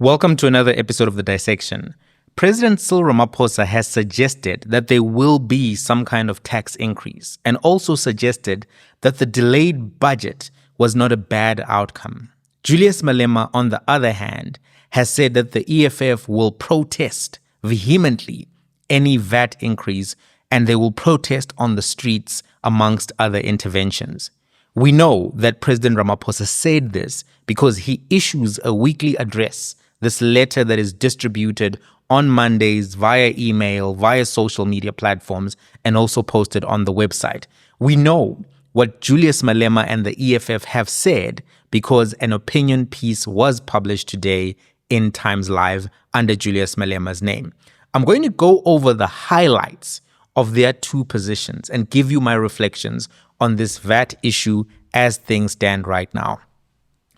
Welcome to another episode of The Dissection. President Cyril Ramaphosa has suggested that there will be some kind of tax increase and also suggested that the delayed budget was not a bad outcome. Julius Malema, on the other hand, has said that the EFF will protest vehemently any VAT increase and they will protest on the streets amongst other interventions. We know that President Ramaphosa said this because he issues a weekly address, this letter that is distributed on Mondays via email, via social media platforms, and also posted on the website. We know what Julius Malema and the EFF have said because an opinion piece was published today in Times Live under Julius Malema's name. I'm going to go over the highlights of their two positions and give you my reflections on this VAT issue as things stand right now.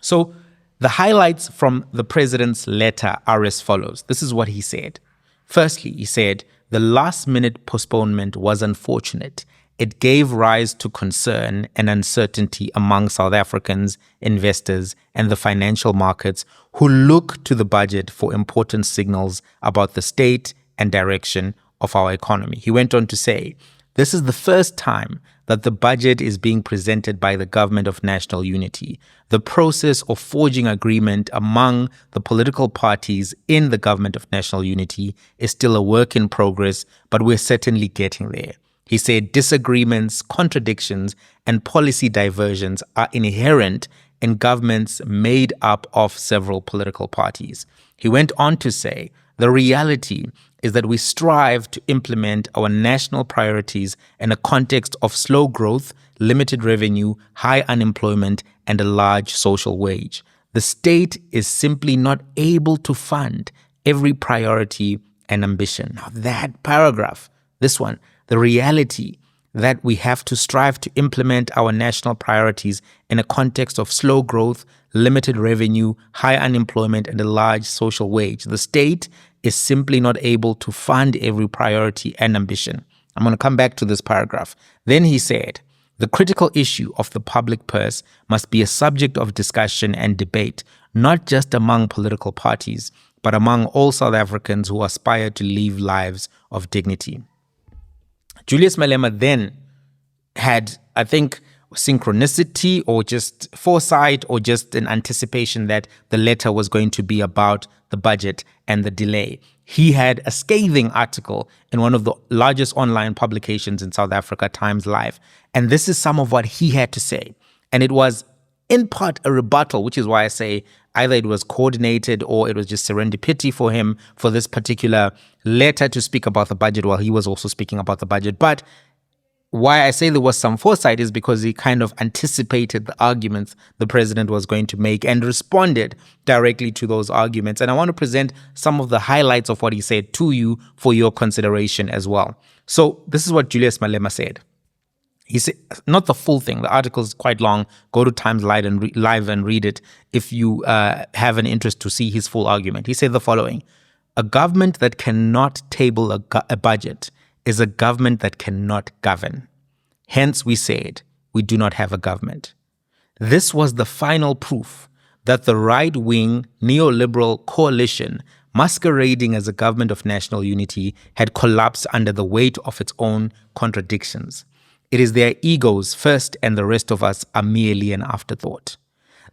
So the highlights from the president's letter are as follows. This is what he said. Firstly, he said, the last-minute postponement was unfortunate. It gave rise to concern and uncertainty among South Africans, investors, and the financial markets who look to the budget for important signals about the state and direction of our economy. He went on to say, this is the first time that the budget is being presented by the Government of National Unity. The process of forging agreement among the political parties in the Government of National Unity is still a work in progress, but we're certainly getting there. He said disagreements, contradictions, and policy diversions are inherent in governments made up of several political parties. He went on to say, the reality is that we strive to implement our national priorities in a context of slow growth, limited revenue, high unemployment, and a large social wage. The state is simply not able to fund every priority and ambition. Now that paragraph, this one, the reality that we have to strive to implement our national priorities in a context of slow growth, limited revenue, high unemployment, and a large social wage. The state is simply not able to fund every priority and ambition. I'm going to come back to this paragraph. Then he said, the critical issue of the public purse must be a subject of discussion and debate, not just among political parties, but among all South Africans who aspire to live lives of dignity. Julius Malema then had, I think, synchronicity or just foresight or just an anticipation that the letter was going to be about the budget and the delay. He had a scathing article in one of the largest online publications in South Africa, Times Live. And this is some of what he had to say. And it was in part a rebuttal, which is why I say either it was coordinated or it was just serendipity for him for this particular letter to speak about the budget while he was also speaking about the budget. But why I say there was some foresight is because he kind of anticipated the arguments the president was going to make and responded directly to those arguments. And I want to present some of the highlights of what he said to you for your consideration as well. So this is what Julius Malema said. He said, not the full thing, the article is quite long. Go to Times Live and read it if you have an interest to see his full argument. He said the following, a government that cannot table a budget is a government that cannot govern. Hence, we said, we do not have a government. This was the final proof that the right-wing neoliberal coalition masquerading as a government of national unity had collapsed under the weight of its own contradictions. It is their egos first and the rest of us are merely an afterthought.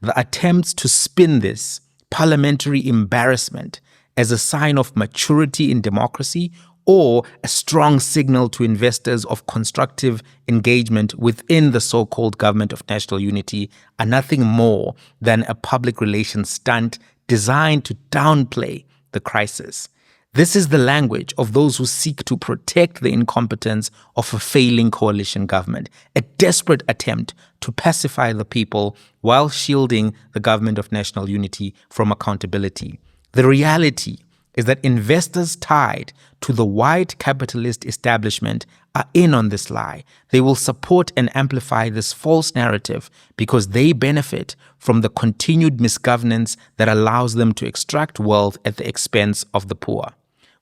The attempts to spin this parliamentary embarrassment as a sign of maturity in democracy or a strong signal to investors of constructive engagement within the so-called government of national unity are nothing more than a public relations stunt designed to downplay the crisis. This is the language of those who seek to protect the incompetence of a failing coalition government, a desperate attempt to pacify the people while shielding the government of national unity from accountability. The reality is that investors tied to the white capitalist establishment are in on this lie. They will support and amplify this false narrative because they benefit from the continued misgovernance that allows them to extract wealth at the expense of the poor.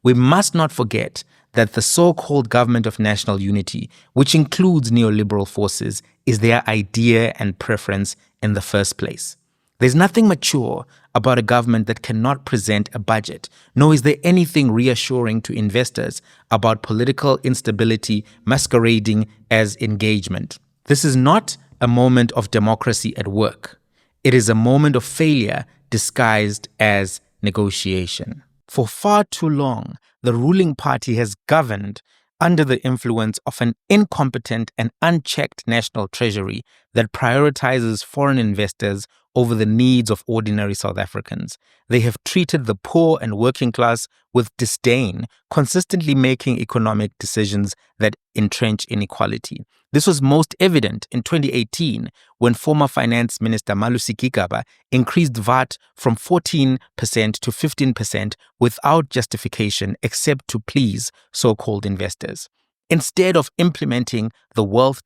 We must not forget that the so-called government of national unity, which includes neoliberal forces, is their idea and preference in the first place. There's nothing mature about a government that cannot present a budget? Nor is there anything reassuring to investors about political instability masquerading as engagement. This is not a moment of democracy at work. It is a moment of failure disguised as negotiation. For far too long, the ruling party has governed under the influence of an incompetent and unchecked national treasury that prioritizes foreign investors over the needs of ordinary South Africans. They have treated the poor and working class with disdain, consistently making economic decisions that entrench inequality. This was most evident in 2018 when former Finance Minister Malusi Gigaba increased VAT from 14% to 15% without justification except to please so-called investors. Instead of implementing a wealth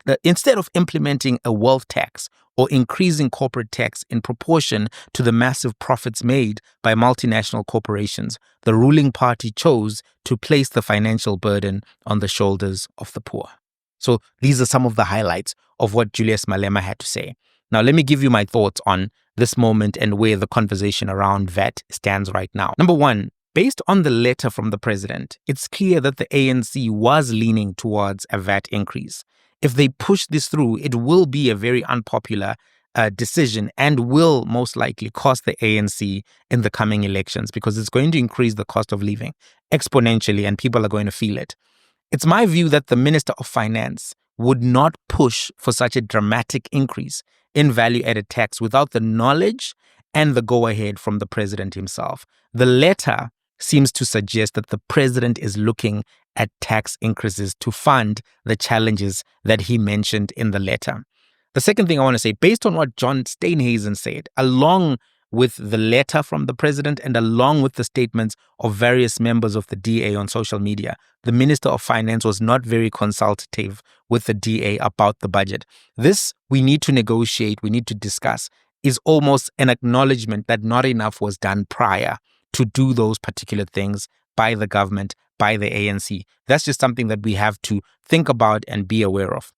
tax or increasing corporate tax in proportion to the massive profits made by multinational corporations, the ruling party chose to place the financial burden on the shoulders of the poor. So these are some of the highlights of what Julius Malema had to say. Now, let me give you my thoughts on this moment and where the conversation around VAT stands right now. Number one, based on the letter from the president, it's clear that the ANC was leaning towards a VAT increase. If they push this through, it will be a very unpopular decision and will most likely cost the ANC in the coming elections because it's going to increase the cost of living exponentially and people are going to feel it. It's my view that the Minister of Finance would not push for such a dramatic increase in value-added tax without the knowledge and the go-ahead from the president himself. The letter seems to suggest that the president is looking at tax increases to fund the challenges that he mentioned in the letter. The second thing I want to say, based on what John Steenhuisen said, along with the letter from the president and along with the statements of various members of the DA on social media, the Minister of Finance was not very consultative with the DA about the budget. This we need to negotiate, we need to discuss, is almost an acknowledgement that not enough was done prior to do those particular things by the government, by the ANC. That's just something that we have to think about and be aware of.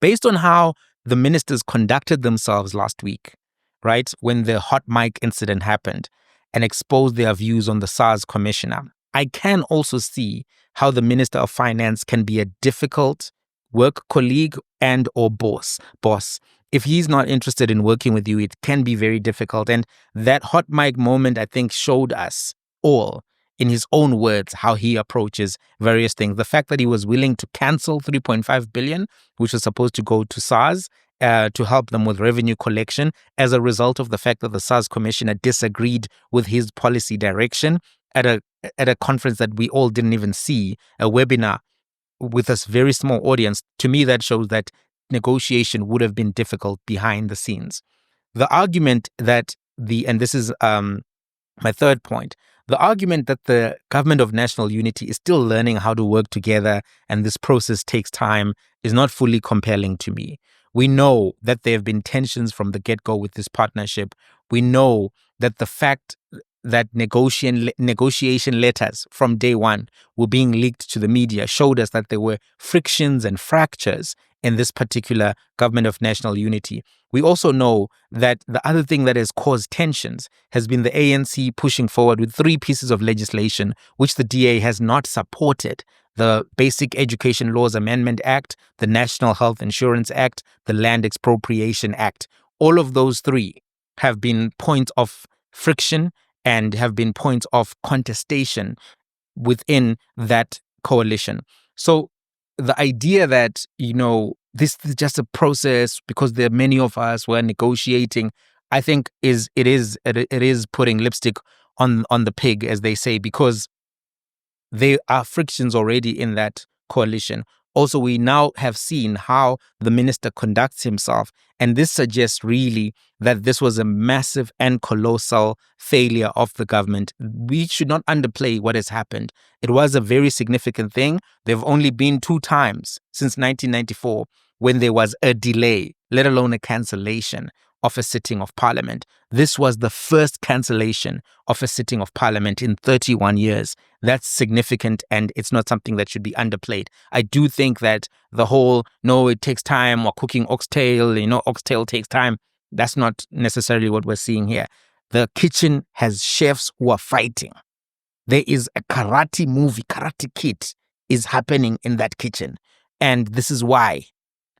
Based on how the ministers conducted themselves last week, right, when the hot mic incident happened and exposed their views on the SARS commissioner, I can also see how the Minister of Finance can be a difficult work colleague and or boss. If he's not interested in working with you, it can be very difficult. And that hot mic moment, I think, showed us all, in his own words, how he approaches various things. The fact that he was willing to cancel 3.5 billion, which was supposed to go to SARS, to help them with revenue collection as a result of the fact that the SARS commissioner disagreed with his policy direction at a conference that we all didn't even see, a webinar with a very small audience. To me, that shows that negotiation would have been difficult behind the scenes. The argument that and this is my third point, the argument that the government of national unity is still learning how to work together and this process takes time is not fully compelling to me. We know that there have been tensions from the get-go with this partnership. We know that the fact that negotiation letters from day one were being leaked to the media showed us that there were frictions and fractures in this particular government of national unity. We also know that the other thing that has caused tensions has been the ANC pushing forward with 3 pieces of legislation which the DA has not supported: the Basic Education Laws Amendment Act, the National Health Insurance Act, the Land Expropriation Act. All of those 3 have been points of friction and have been points of contestation within that coalition. So the idea that, this is just a process because there are many of us who are negotiating, I think it is putting lipstick on the pig, as they say, because there are frictions already in that coalition. Also, we now have seen how the minister conducts himself, and this suggests really that this was a massive and colossal failure of the government. We should not underplay what has happened. It was a very significant thing. There have only been 2 times since 1994 when there was a delay, let alone a cancellation of a sitting of parliament. This was the first cancellation of a sitting of parliament in 31 years. That's significant, and it's not something that should be underplayed. I do think that the whole, no, it takes time, or cooking oxtail, oxtail takes time, that's not necessarily what we're seeing here. The kitchen has chefs who are fighting. There is a karate movie, Karate Kid is happening in that kitchen. And this is why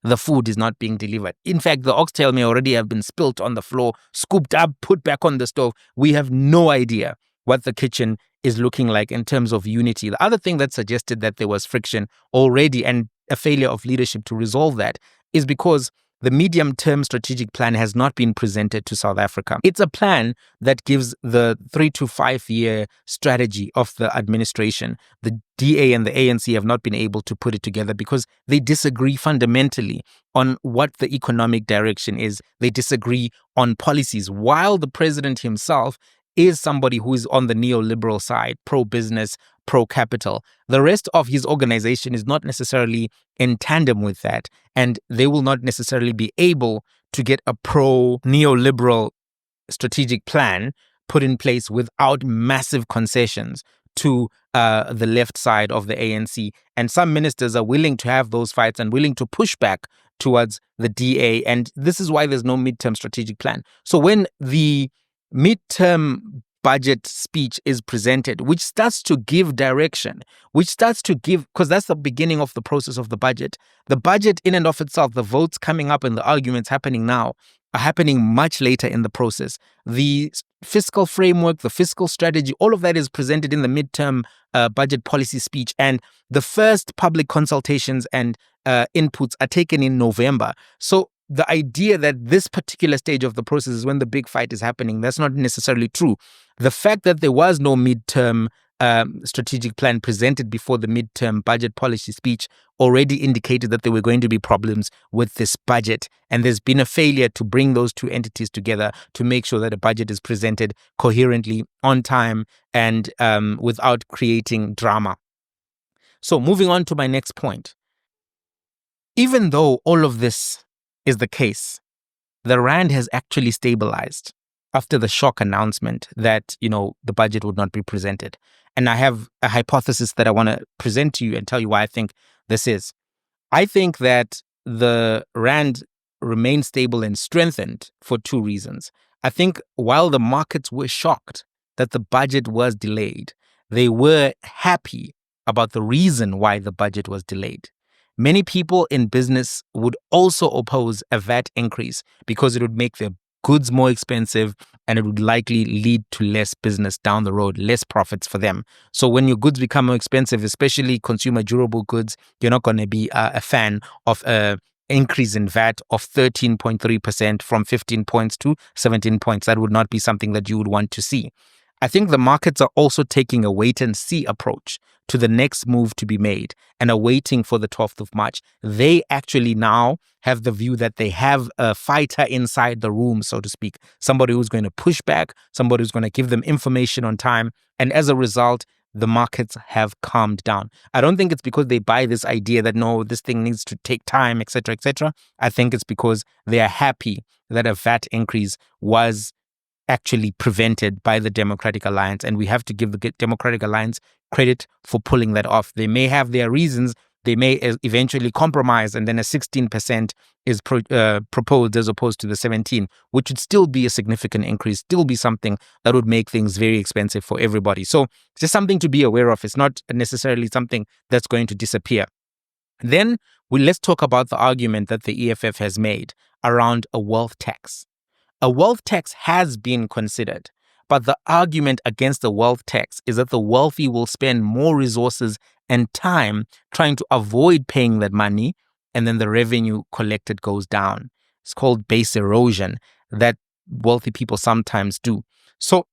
the food is not being delivered. In fact, the oxtail may already have been spilt on the floor, scooped up, put back on the stove. We have no idea what the kitchen is looking like in terms of unity. The other thing that suggested that there was friction already and a failure of leadership to resolve that is because the medium-term strategic plan has not been presented to South Africa. It's a plan that gives the 3 to 5 year strategy of the administration. The DA and the ANC have not been able to put it together because they disagree fundamentally on what the economic direction is. They disagree on policies, while the president himself is somebody who is on the neoliberal side, pro-business, pro-capital. The rest of his organization is not necessarily in tandem with that, and they will not necessarily be able to get a pro-neoliberal strategic plan put in place without massive concessions to the left side of the ANC. And some ministers are willing to have those fights and willing to push back towards the DA. And this is why there's no midterm strategic plan. So when the midterm budget speech is presented, which starts to give direction, which starts to give, because that's the beginning of the process of the budget in and of itself, the votes coming up and the arguments happening now are happening much later in the process. The fiscal framework, the fiscal strategy, all of that is presented in the midterm budget policy speech. And the first public consultations and inputs are taken in November. So the idea that this particular stage of the process is when the big fight is happening, that's not necessarily true. The fact that there was no midterm strategic plan presented before the midterm budget policy speech already indicated that there were going to be problems with this budget. And there's been a failure to bring those two entities together to make sure that a budget is presented coherently, on time, and without creating drama. So moving on to my next point. Even though all of this is the case, the rand has actually stabilized after the shock announcement that, the budget would not be presented. And I have a hypothesis that I want to present to you and tell you why I think this is. I think that the rand remained stable and strengthened for two reasons. I think while the markets were shocked that the budget was delayed, they were happy about the reason why the budget was delayed. Many people in business would also oppose a VAT increase because it would make their goods more expensive and it would likely lead to less business down the road, less profits for them. So when your goods become more expensive, especially consumer durable goods, you're not going to be a fan of an increase in VAT of 13.3% from 15 points to 17 points. That would not be something that you would want to see. I think the markets are also taking a wait-and-see approach to the next move to be made and are waiting for the 12th of March. They actually now have the view that they have a fighter inside the room, so to speak, somebody who's going to push back, somebody who's going to give them information on time. And as a result, the markets have calmed down. I don't think it's because they buy this idea that, no, this thing needs to take time, etc., etc. I think it's because they are happy that a VAT increase was actually prevented by the Democratic Alliance. And we have to give the Democratic Alliance credit for pulling that off. They may have their reasons. They may eventually compromise, and then a 16% is proposed as opposed to the 17, which would still be a significant increase, still be something that would make things very expensive for everybody. So it's just something to be aware of. It's not necessarily something that's going to disappear. Then let's talk about the argument that the EFF has made around a wealth tax. A wealth tax has been considered, but the argument against the wealth tax is that the wealthy will spend more resources and time trying to avoid paying that money, and then the revenue collected goes down. It's called base erosion that wealthy people sometimes do. So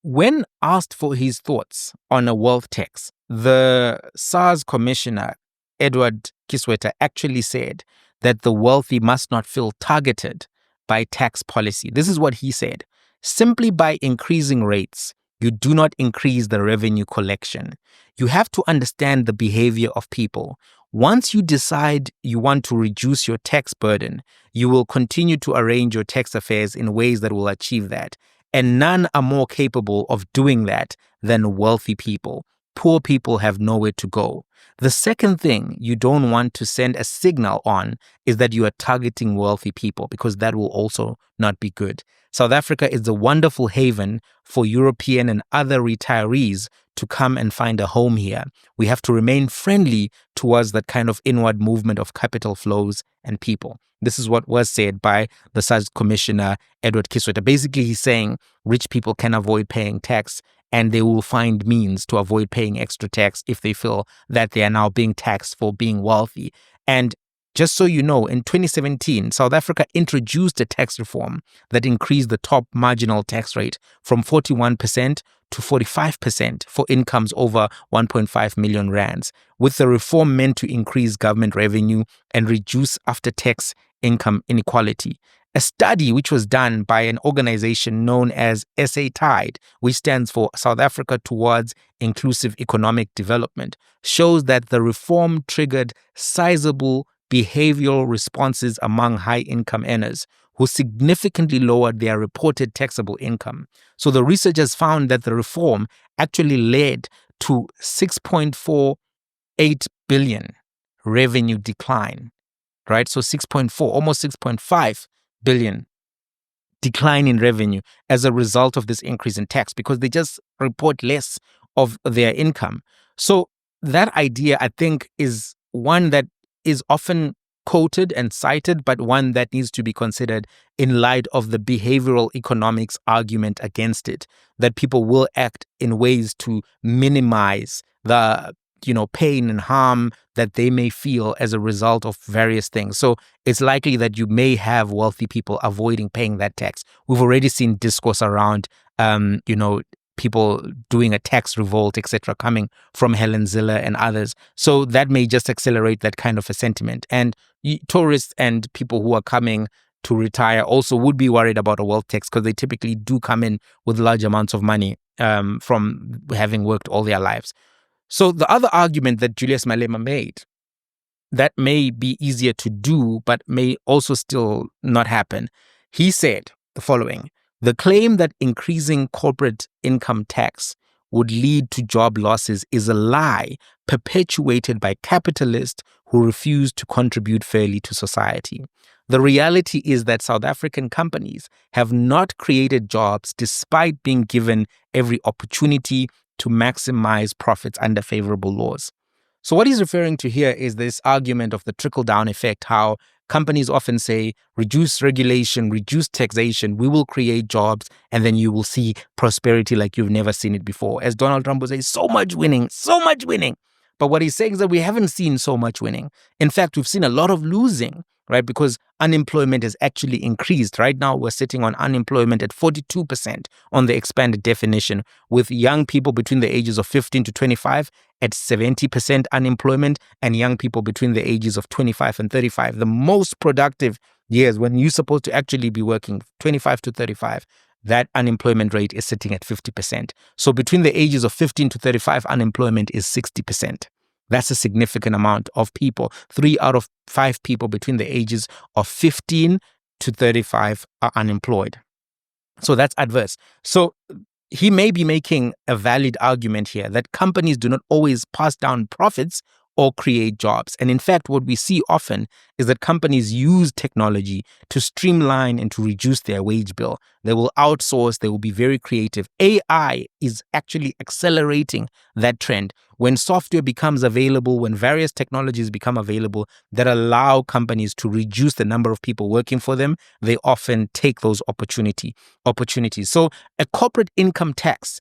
when asked for his thoughts on a wealth tax, the SARS commissioner, Edward Kisweta, actually said that the wealthy must not feel targeted by tax policy. This is what he said. Simply by increasing rates, you do not increase the revenue collection. You have to understand the behavior of people. Once you decide you want to reduce your tax burden, you will continue to arrange your tax affairs in ways that will achieve that. And none are more capable of doing that than wealthy people. Poor people have nowhere to go. The second thing you don't want to send a signal on is that you are targeting wealthy people, because that will also not be good. South Africa is a wonderful haven for European and other retirees to come and find a home here. We have to remain friendly towards that kind of inward movement of capital flows and people. This is what was said by the SARS Commissioner, Edward Kisweta. Basically, he's saying rich people can avoid paying tax and they will find means to avoid paying extra tax if they feel that they are now being taxed for being wealthy. And just so you know, in 2017, South Africa introduced a tax reform that increased the top marginal tax rate from 41% to 45% for incomes over 1.5 million rands, with the reform meant to increase government revenue and reduce after-tax income inequality. A study which was done by an organization known as SA Tide, which stands for South Africa Towards Inclusive Economic Development, shows that the reform triggered sizable behavioral responses among high-income earners who significantly lowered their reported taxable income. So the researchers found that the reform actually led to 6.48 billion revenue decline, right? So 6.4, almost 6.5 billion decline in revenue as a result of this increase in tax because they just report less of their income. So that idea, I think, is one that is often quoted and cited, but one that needs to be considered in light of the behavioral economics argument against it, that people will act in ways to minimize the pain and harm that they may feel as a result of various things. So it's likely that you may have wealthy people avoiding paying that tax. We've already seen discourse around, people doing a tax revolt, etc., coming from Helen Ziller and others. So that may just accelerate that kind of a sentiment. And tourists and people who are coming to retire also would be worried about a wealth tax because they typically do come in with large amounts of money from having worked all their lives. So the other argument that Julius Malema made that may be easier to do, but may also still not happen, he said the following: the claim that increasing corporate income tax would lead to job losses is a lie perpetuated by capitalists who refuse to contribute fairly to society. The reality is that South African companies have not created jobs despite being given every opportunity to maximize profits under favorable laws. So what he's referring to here is this argument of the trickle-down effect, how companies often say, reduce regulation, reduce taxation, we will create jobs, and then you will see prosperity like you've never seen it before. As Donald Trump would say, so much winning, so much winning. But what he's saying is that we haven't seen so much winning. In fact, we've seen a lot of losing, right? Because unemployment has actually increased. Right now, we're sitting on unemployment at 42% on the expanded definition, with young people between the ages of 15 to 25 at 70% unemployment, and young people between the ages of 25 and 35, the most productive years when you're supposed to actually be working, 25 to 35, that unemployment rate is sitting at 50%. So between the ages of 15 to 35, unemployment is 60%. That's a significant amount of people. 3 out of 5 people between the ages of 15 to 35 are unemployed. So that's adverse. So he may be making a valid argument here that companies do not always pass down profits or create jobs. And in fact, what we see often is that companies use technology to streamline and to reduce their wage bill. They will outsource, they will be very creative. AI is actually accelerating that trend. When software becomes available, when various technologies become available that allow companies to reduce the number of people working for them, they often take those opportunities. So a corporate income tax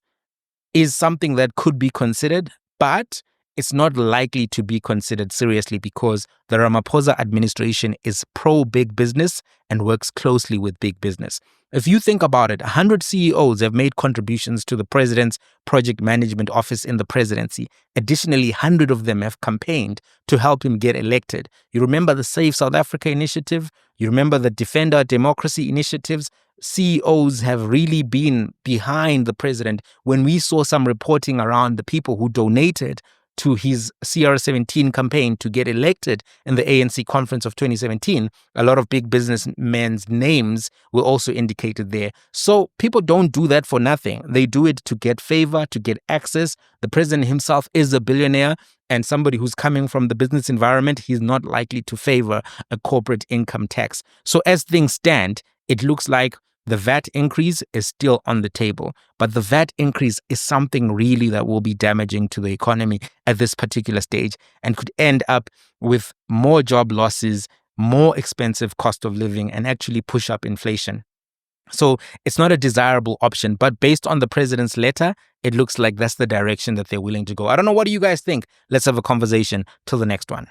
is something that could be considered, but it's not likely to be considered seriously because the Ramaphosa administration is pro-big business and works closely with big business. If you think about it, 100 CEOs have made contributions to the president's project management office in the presidency. Additionally, 100 of them have campaigned to help him get elected. You remember the Save South Africa initiative? You remember the Defend Our Democracy initiatives? CEOs have really been behind the president. When we saw some reporting around the people who donated to his CR17 campaign to get elected in the ANC conference of 2017, a lot of big businessmen's names were also indicated there. So people don't do that for nothing. They do it to get favor, to get access. The president himself is a billionaire, and somebody who's coming from the business environment, he's not likely to favor a corporate income tax. So as things stand, it looks like the VAT increase is still on the table. But the VAT increase is something really that will be damaging to the economy at this particular stage and could end up with more job losses, more expensive cost of living, and actually push up inflation. So it's not a desirable option, but based on the president's letter, it looks like that's the direction that they're willing to go. I don't know. What do you guys think? Let's have a conversation. Till the next one.